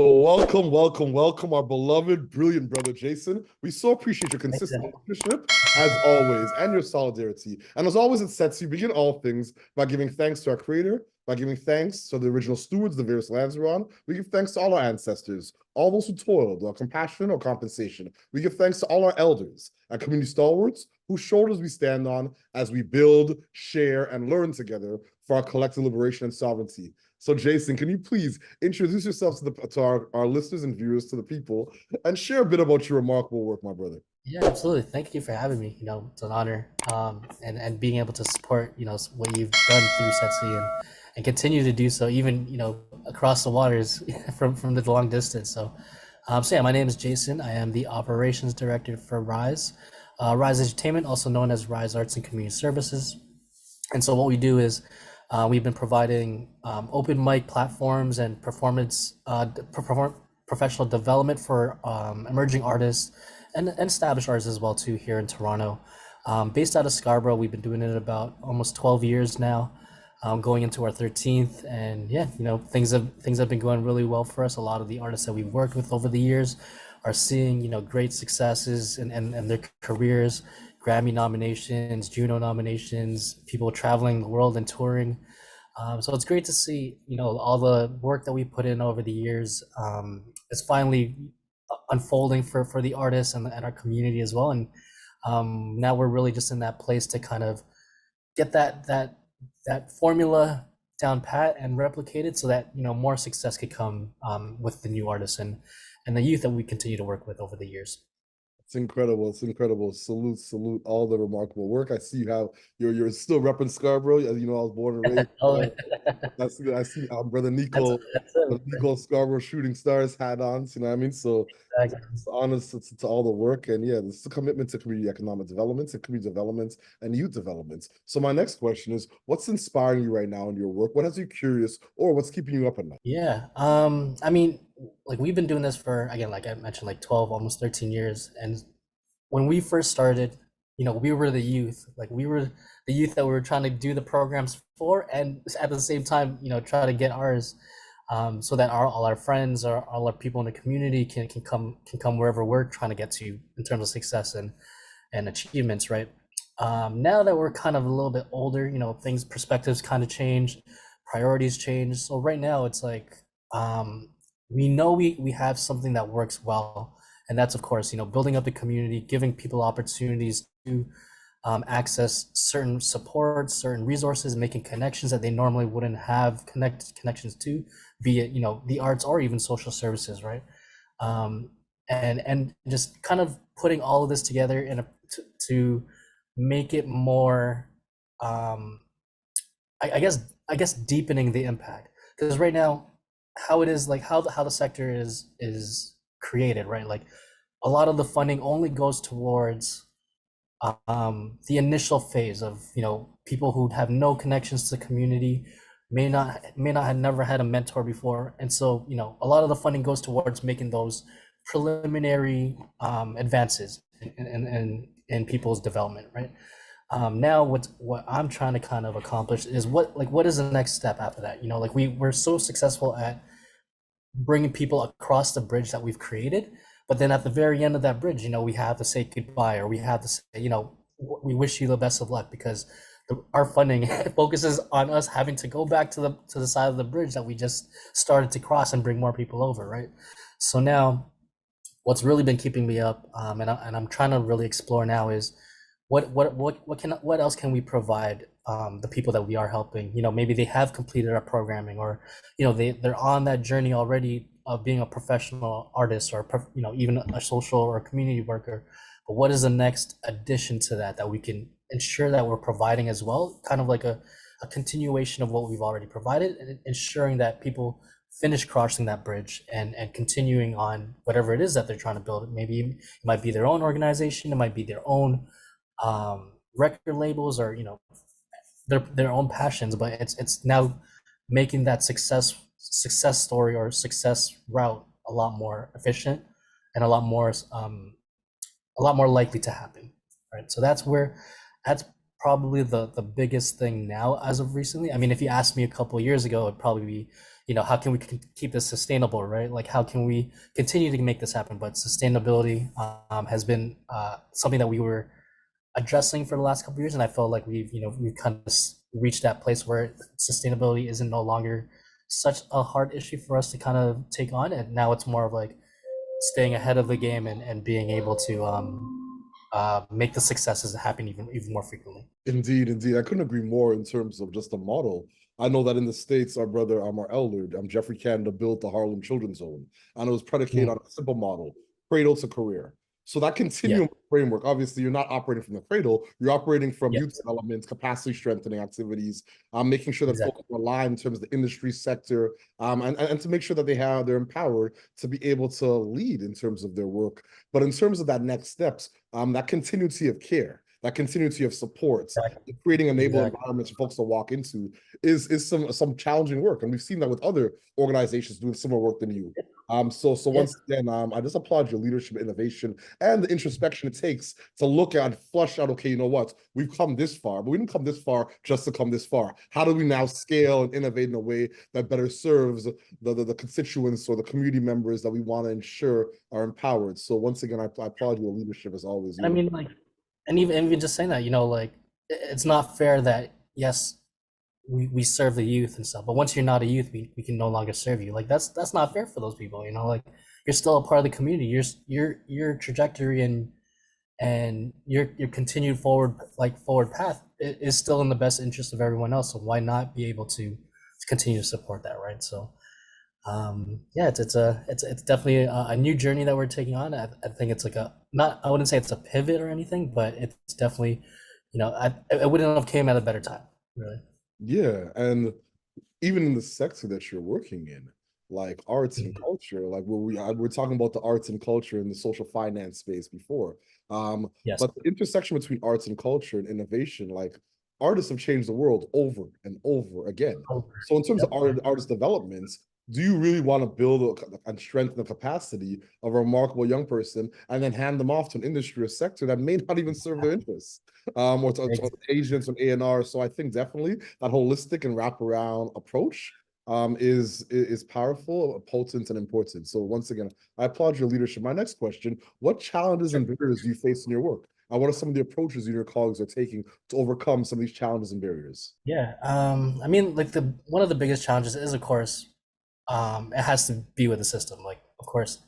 So welcome, our beloved, brilliant brother Jason. We so appreciate your consistent leadership, as always, and your solidarity. And as always, it sets you begin all things by giving thanks to our Creator, by giving thanks to the original stewards of the various lands we're on. We give thanks to all our ancestors, all those who toiled, or compassion or compensation. We give thanks to all our elders and community stalwarts whose shoulders we stand on as we build, share, and learn together for our collective liberation and sovereignty. So Jason, can you please introduce yourself to our listeners and viewers, to the people, and share a bit about your remarkable work, my brother? Yeah, absolutely. Thank you for having me. It's an honor. And being able to support, what you've done through SETSI and continue to do so, even, across the waters from the long distance. So yeah, my name is Jason. I am the operations director for Rise, Rise Edutainment, also known as Rise Arts and Community Services. And so what we do is we've been providing open mic platforms and professional development for emerging artists and established artists as well too here in Toronto. Based out of Scarborough, we've been doing it about almost 12 years now, going into our 13th. And yeah, things have been going really well for us. A lot of the artists that we've worked with over the years are seeing great successes in their careers. Grammy nominations, Juno nominations, people traveling the world and touring. So it's great to see, all the work that we put in over the years is finally unfolding for the artists and our community as well. And now we're really just in that place to kind of get that formula down pat and replicated so that, more success could come with the new artists and the youth that we continue to work with over the years. It's incredible. It's incredible. Salute all the remarkable work. I see how you're still repping Scarborough. As you know, I was born and raised. Oh, I see brother that's Nico, brother Nico Scarborough Shooting Stars hat on. You know what I mean? So exactly. it's honest to all the work, and yeah, this is a commitment to community economic development and community development and youth development. So my next question is, what's inspiring you right now in your work? What has you curious, or what's keeping you up at night? Yeah. I mean, like we've been doing this for, again, like I mentioned, like 12, almost 13 years. And when we first started, we were the youth. Like we were the youth that we were trying to do the programs for, and at the same time, try to get ours, so that all our friends or all our people in the community can come wherever we're trying to get to in terms of success and achievements, right? Now that we're kind of a little bit older, perspectives kind of change, priorities change. So right now it's like, we know we have something that works well, and that's of course, building up the community, giving people opportunities to access certain support, certain resources, making connections that they normally wouldn't have connections to, be it the arts or even social services, right? And just kind of putting all of this together to make it more, I guess deepening the impact, because right now how it is, like how the sector is created, right? Like a lot of the funding only goes towards the initial phase of people who have no connections to the community, may not have never had a mentor before, and so a lot of the funding goes towards making those preliminary advances in people's development, right? Now what I'm trying to kind of accomplish is what is the next step after that? Like we're so successful at bringing people across the bridge that we've created, but then at the very end of that bridge, we have to say goodbye, or we have to say, we wish you the best of luck, because our funding focuses on us having to go back to the side of the bridge that we just started to cross and bring more people over, right? So now what's really been keeping me up, and I'm trying to really explore now, is what else can we provide the people that we are helping? Maybe they have completed our programming, or they're on that journey already of being a professional artist, or even a social or community worker. But what is the next addition to that we can ensure that we're providing as well, kind of like a continuation of what we've already provided, and ensuring that people finish crossing that bridge and continuing on whatever it is that they're trying to build. Maybe it might be their own organization, it might be their own record labels, or their own passions, but it's now making that success story or success route a lot more efficient and a lot more likely to happen, right? So that's probably the biggest thing now as of recently. I mean, if you asked me a couple of years ago, it'd probably be how can we keep this sustainable, right? Like how can we continue to make this happen? But sustainability has been something that we were addressing for the last couple of years, and I felt like we've kind of reached that place where sustainability isn't no longer such a hard issue for us to kind of take on, and now it's more of like staying ahead of the game and being able to make the successes happen even more frequently. Indeed, indeed. I couldn't agree more in terms of just the model. I know that in the States, our brother, our elder, Jeffrey Canada built the Harlem Children's Home, and it was predicated on a simple model, cradle to career. So that Yeah. continuum framework, obviously, you're not operating from the cradle, you're operating from youth Yes. development, capacity strengthening activities, making sure that Exactly. folks are aligned in terms of the industry sector, and to make sure that they're empowered to be able to lead in terms of their work. But in terms of that next steps, that continuity of care, that continuity of support, Exactly. creating enable Exactly. environments for folks to walk into is some challenging work, and we've seen that with other organizations doing similar work than you. So Yeah. once again, I just applaud your leadership, innovation, and the introspection it takes to look at, flush out. Okay, you know what? We've come this far, but we didn't come this far just to come this far. How do we now scale and innovate in a way that better serves the constituents or the community members that we want to ensure are empowered? So once again, I applaud your leadership as always. And I mean, like, and even just saying that, like, it's not fair that yes, we serve the youth and stuff, but once you're not a youth, we can no longer serve you. Like that's not fair for those people. Like you're still a part of the community. Your trajectory and your continued forward path is still in the best interest of everyone else. So why not be able to continue to support that, right? So yeah, it's definitely a new journey that we're taking on. I think it's like I wouldn't say it's a pivot or anything, but it's definitely, it wouldn't have came at a better time, really. Yeah, and even in the sector that you're working in, like arts and Mhm. culture, like we're talking about the arts and culture in the social finance space before. Yes. But the intersection between arts and culture and innovation, like artists have changed the world over and over again. Over. So in terms of Yep. artist development, do you really want to build and strengthen the capacity of a remarkable young person and then hand them off to an industry or sector that may not even serve their interests? Or agents and A&R. So I think definitely that holistic and wraparound approach is powerful, potent, and important. So once again, I applaud your leadership. My next question: what challenges Sure. and barriers do you face in your work? And what are some of the approaches you and your colleagues are taking to overcome some of these challenges and barriers? Yeah. I mean, like the one of the biggest challenges is, of course, it has to be with the system. Like, of course,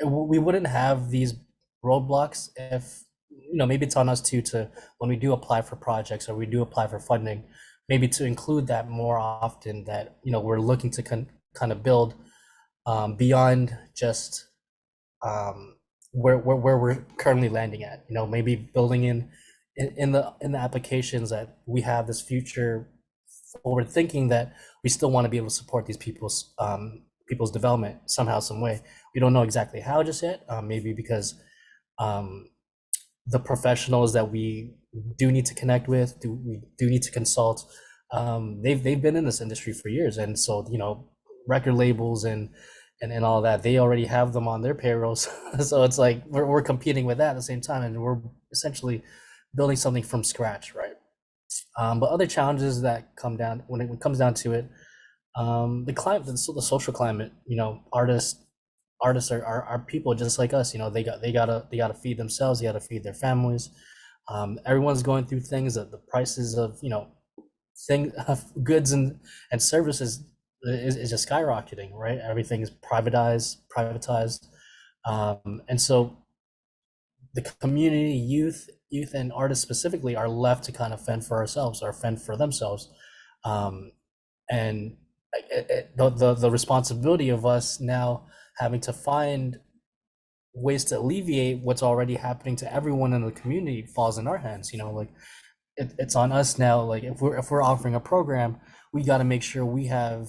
we wouldn't have these roadblocks if, maybe it's on us too to when we do apply for projects or we do apply for funding, maybe to include that more often, that we're looking to kind of build beyond just um, where we're currently landing at. Maybe building in the applications that we have this future forward thinking that we still want to be able to support these people's development somehow, some way. We don't know exactly how just yet. Maybe because um, the professionals that we do need to connect with, we do need to consult. They've been in this industry for years, and so record labels and all that, they already have them on their payrolls. So it's like we're competing with that at the same time, and we're essentially building something from scratch, right? But other challenges that come down when it comes down to it, the climate, the social climate. Artists are people just like us. They gotta feed themselves. They gotta feed their families. Everyone's going through things that the prices of thing goods and services is just skyrocketing, right? Everything is privatized, and so the community, youth and artists specifically are left to kind of fend for ourselves or fend for themselves, um, and the responsibility of us now having to find ways to alleviate what's already happening to everyone in the community falls in our hands. Like it's on us now. Like if we're offering a program, we got to make sure we have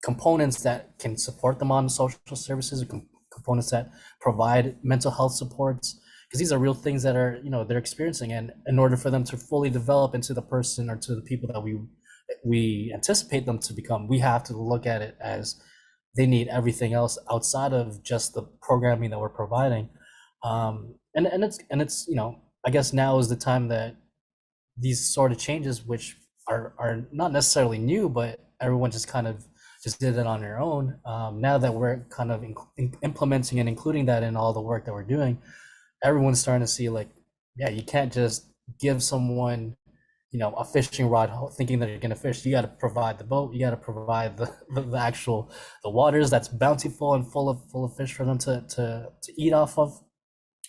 components that can support them on social services, components that provide mental health supports, because these are real things that are they're experiencing, and in order for them to fully develop into the person or to the people that we anticipate them to become, we have to look at it as they need everything else outside of just the programming that we're providing. And it's I guess now is the time that these sort of changes, which are not necessarily new, but everyone just kind of just did it on their own. Now that we're kind of implementing and including that in all the work that we're doing, everyone's starting to see like, yeah, you can't just give someone, a fishing rod thinking that you're going to fish. You got to provide the boat. You got to provide the actual the waters that's bountiful and full of fish for them to eat off of,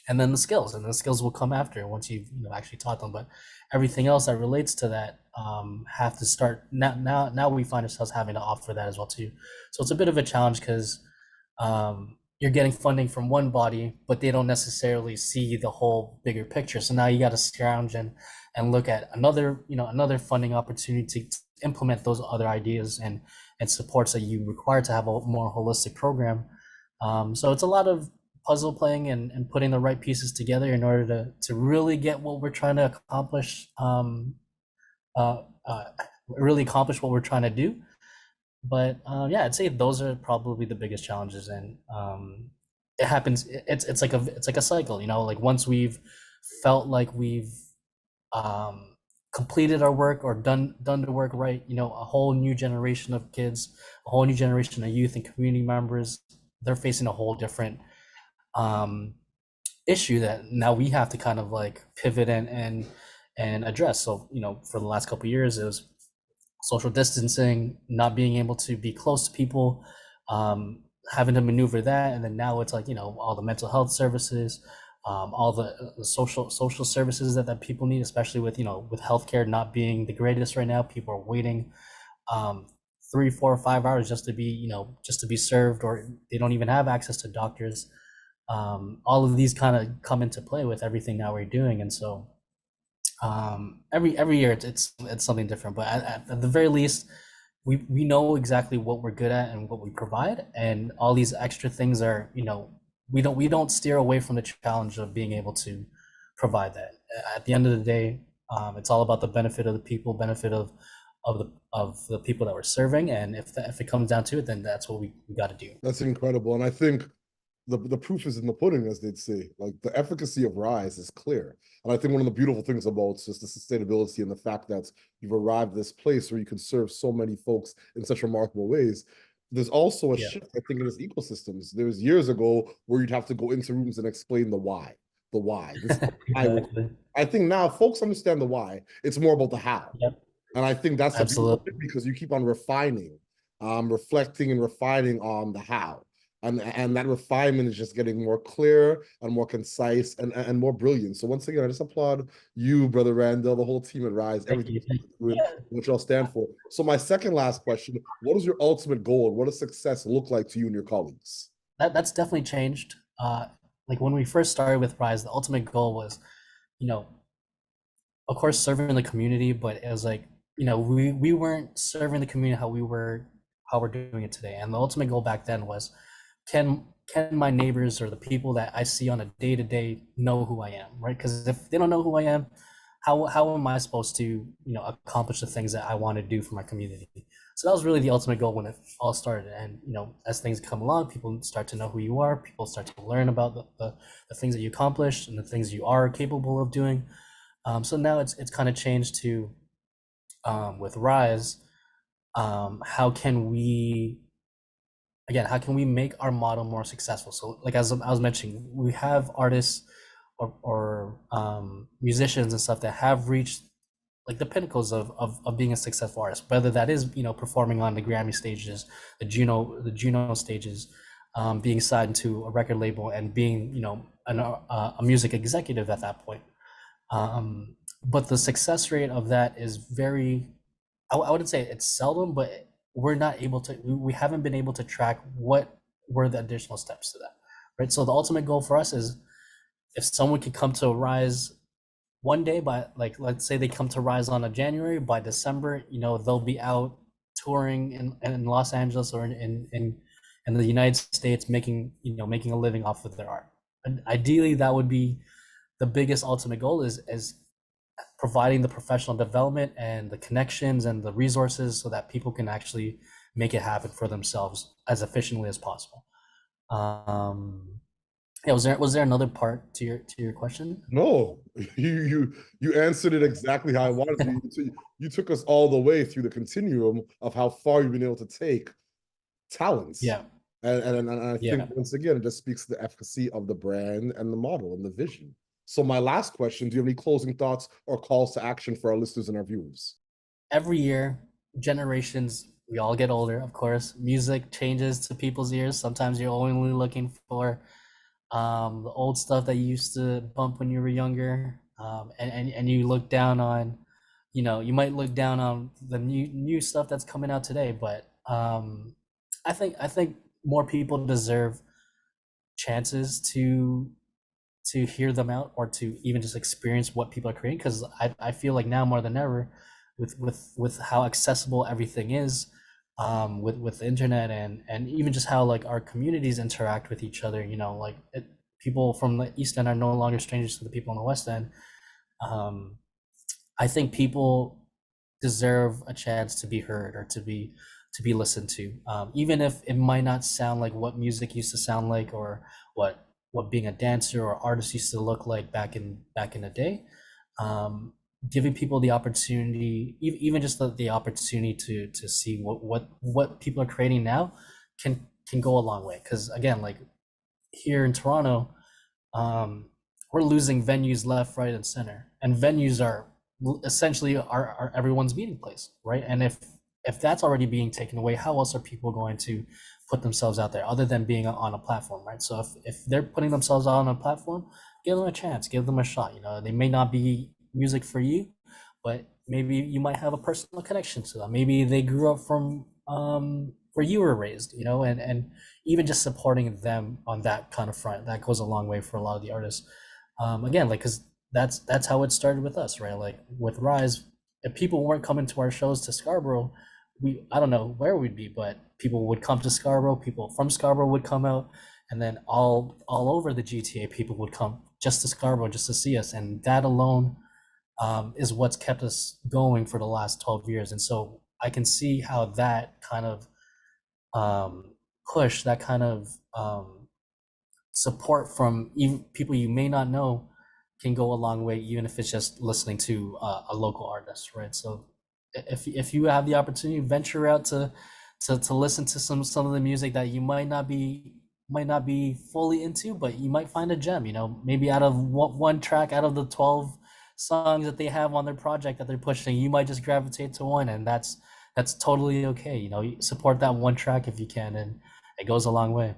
and then the skills will come after once you've actually taught them. But everything else that relates to that have to start now we find ourselves having to offer that as well too. So it's a bit of a challenge because you're getting funding from one body, but they don't necessarily see the whole bigger picture. So now you got to scrounge and look at another funding opportunity to implement those other ideas and supports that you require to have a more holistic program. So it's a lot of puzzle playing and putting the right pieces together in order to really get what we're trying to accomplish, really accomplish what we're trying to do. But yeah, I'd say those are probably the biggest challenges, and it happens. It's like a cycle, like once we've felt like we've completed our work or done the work right, a whole new generation of kids, a whole new generation of youth and community members, they're facing a whole different issue that now we have to kind of like pivot and address. So for the last couple of years, it was social distancing, not being able to be close to people, having to maneuver that, and then now it's like all the mental health services, all the social services that people need, especially with with healthcare not being the greatest right now. People are waiting 3, 4, or 5 hours just to be served, or they don't even have access to doctors. All of these kind of come into play with everything that we're doing, and so every year it's something different. But at the very least, we know exactly what we're good at and what we provide, and all these extra things are we don't steer away from the challenge of being able to provide that. At the end of the day, it's all about the benefit of the people, benefit of the people that we're serving, and if it comes down to it, then that's what we got to do. That's incredible, and I think the proof is in the pudding, as they'd say. Like, the efficacy of Rise is clear. And I think one of the beautiful things about just the sustainability and the fact that you've arrived at this place where you can serve so many folks in such remarkable ways. There's also a shift, I think, in this ecosystems. There was years ago where you'd have to go into rooms and explain the why. The why. This Exactly. I think now folks understand the why. It's more about the how. Yep. And I think that's Absolutely. because you keep on refining, reflecting and refining on the how. And that refinement is just getting more clear and more concise and more brilliant. So once again, I just applaud you, Brother Randall, the whole team at Rise, everything what y'all stand for. So my second last question, what is your ultimate goal? What does success look like to you and your colleagues? That's definitely changed. Like when we first started with Rise, the ultimate goal was, of course, serving the community, but it was like, we weren't serving the community how we're doing it today. And the ultimate goal back then was, can my neighbors or the people that I see on a day-to-day know who I am, right? Because if they don't know who I am, how am I supposed to accomplish the things that I want to do for my community? So that was really the ultimate goal when it all started. And as things come along, people start to know who you are, people start to learn about the things that you accomplished and the things you are capable of doing. So now it's kind of changed to with Rise, how can we make our model more successful? So like as I was mentioning, we have artists or musicians and stuff that have reached like the pinnacles of being a successful artist, whether that is performing on the Grammy stages, the Juno stages, being signed to a record label and being a music executive at that point. But the success rate of that is very, I wouldn't say it's seldom, but we haven't been able to track what were the additional steps to that, right? So the ultimate goal for us is if someone could come to Rise one day, by like, let's say they come to Rise on a January, by December, they'll be out touring in Los Angeles or in the United States, making a living off of their art. And ideally, that would be the biggest ultimate goal is providing the professional development and the connections and the resources so that people can actually make it happen for themselves as efficiently as possible. Yeah, was there another part to your question? No, you answered it exactly how I wanted you to. You took us all the way through the continuum of how far you've been able to take talents. Yeah, And I think yeah. once again, it just speaks to the efficacy of the brand and the model and the vision. So my last question, do you have any closing thoughts or calls to action for our listeners and our viewers? Every year, generations, we all get older, of course. Music changes to people's ears. Sometimes you're only looking for the old stuff that you used to bump when you were younger, and you look down on, you might look down on the new stuff that's coming out today, but I think more people deserve chances to hear them out, or to even just experience what people are creating, because I feel like now more than ever, with how accessible everything is, with the internet, and even just how like our communities interact with each other, like people from the East End are no longer strangers to the people in the West End. um, I think people deserve a chance to be heard, or to be listened to, even if it might not sound like what music used to sound like, or what being a dancer or artist used to look like back in the day. Um, Giving people the opportunity, even just the opportunity to see what people are creating now, can go a long way. Because again, like here in Toronto, um, we're losing venues left, right, and center, and venues are essentially are everyone's meeting place, right? And if that's already being taken away, how else are people going to put themselves out there other than being on a platform, right? So if they're putting themselves out on a platform, give them a chance, give them a shot. They may not be music for you, but maybe you might have a personal connection to them. Maybe they grew up from where you were raised, and even just supporting them on that kind of front, that goes a long way for a lot of the artists. Again, like, because that's how it started with us, right? Like with Rise, if people weren't coming to our shows to Scarborough, I don't know where we'd be, but people would come to Scarborough, people from Scarborough would come out, and then all over the GTA, people would come just to Scarborough just to see us, and that alone is what's kept us going for the last 12 years. And so I can see how that kind of push, that kind of support from even people you may not know, can go a long way, even if it's just listening to a local artist, right? So if you have the opportunity, venture out to listen to some of the music that you might not be fully into, but you might find a gem. Maybe out of one track out of the 12 songs that they have on their project that they're pushing, you might just gravitate to one, and that's totally okay. You support that one track if you can, and it goes a long way.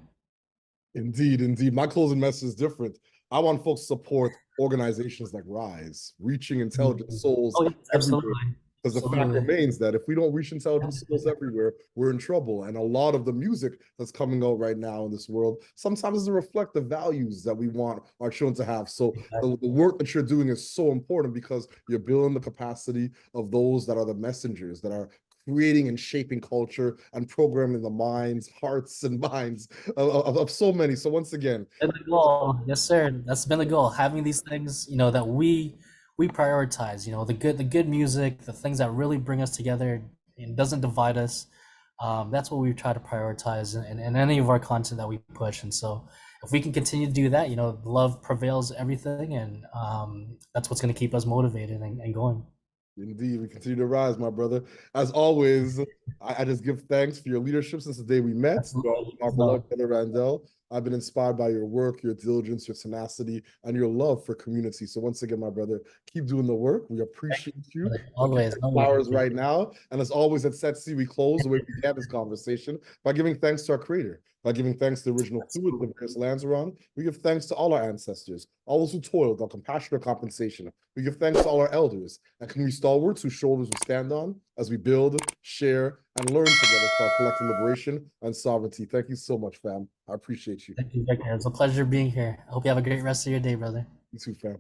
Indeed, indeed. My closing message is different. I want folks to support organizations like Rise, reaching intelligent Mhm. souls Oh, yes, everywhere. absolutely. Because the fact Absolutely. remains that if we don't reach intelligent souls Absolutely. everywhere, we're in trouble. And a lot of the music that's coming out right now in this world sometimes doesn't reflect the values that we want our children to have. So the work that you're doing is so important because you're building the capacity of those that are the messengers, that are creating and shaping culture and programming the minds, hearts, and minds of so many. So once again, Been the goal. Yes, sir. That's been the goal. Having these things, that we prioritize, the good music, the things that really bring us together and doesn't divide us. That's what we try to prioritize in any of our content that we push. And so if we can continue to do that, love prevails everything, and that's what's going to keep us motivated and going. indeed, we continue to rise, my brother. As always, I just give thanks for your leadership since the day we met. Absolutely. Our So, beloved brother Randell. I've been inspired by your work, your diligence, your tenacity, and your love for community. So once again, my brother, keep doing the work. We appreciate you. I'll give always, you always. flowers right now. And as always at Setsi, we close the way we began this conversation by giving thanks to our creator, by giving thanks to the original fluid the various lands we're on. We give thanks to all our ancestors, all those who toiled without compassion or compensation. We give thanks to all our elders and community stalwarts whose shoulders we stand on as we build, share, and learn together for our collective liberation and sovereignty. Thank you so much, fam. I appreciate you. Thank you, Victor. It's a pleasure being here. I hope you have a great rest of your day, brother. You too, fam.